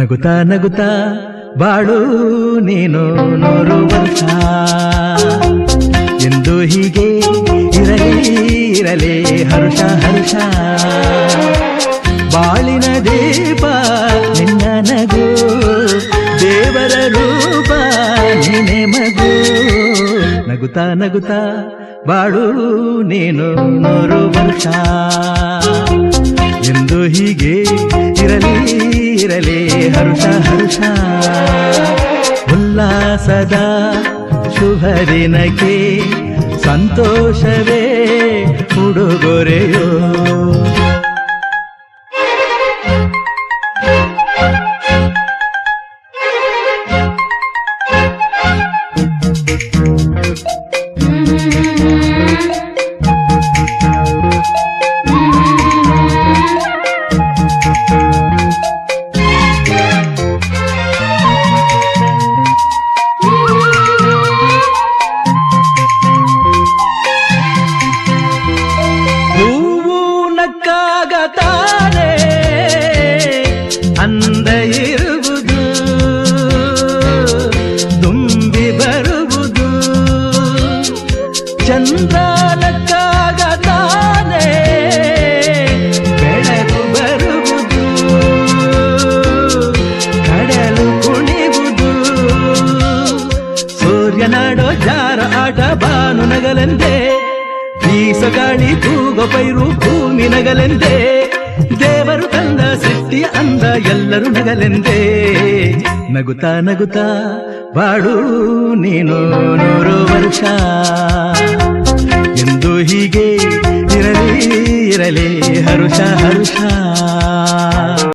ನಗುತ್ತಾ ನಗುತ್ತಾ ಬಾಳು ನೀನು 100 ವರ್ಷ ಎಂದು ಹೀಗೆ ಇರಲಿ ಇರಲಿ ಹರುಷ ಹರುಷ ಬಾಳಿನ ದೀಪ ನಿನ್ನ ನಗು ದೇವರ ರೂಪ ನೀನೆ ಮಗು ನಗುತ್ತಾ ನಗುತ್ತಾ ಬಾಳು ನೀನು 100 ವರ್ಷ ಎಂದು ಹೀಗೆ ಇರಲಿ ಇರಲಿ ಹರುಷ ಹರುಷ ಉಲ್ಲಾಸದ ಶುಭ ದಿನಕ್ಕೆ ಸಂತೋಷವೇ ಉಡುಗೊರೆಯೋ ತಾನೆ ಅಂದ ಇರುವುದು ತುಂಬಿ ಬರುವುದು ಚಂದ್ರನಕ್ಕಾಗ ತಾನೆ ಬೆಳಕು ಬರುವುದು ಕಡಲು ಕುಣಿವುದು ಸೂರ್ಯನಾಡೋ ಜಾರ ಆಟ ಬಾನು ನಗಲೆಂದೇ ಬೀಸ ಗಾಳಿ ತೂಗೋ ಪೈರು ಭೂಮಿ ನಗಲೆಂದೇ ದೇವರು ತಂದ ಸೃಷ್ಟಿಯ ಅಂದ ಎಲ್ಲರೂ ನಗಲೆಂದೇ ನಗುತ್ತಾ ನಗುತ್ತಾ ಬಾಳು ನೀನು 100 ವರ್ಷ ಎಂದು ಹೀಗೆ ಇರಲಿ ಇರಲಿ ಹರುಷ ಹರುಷ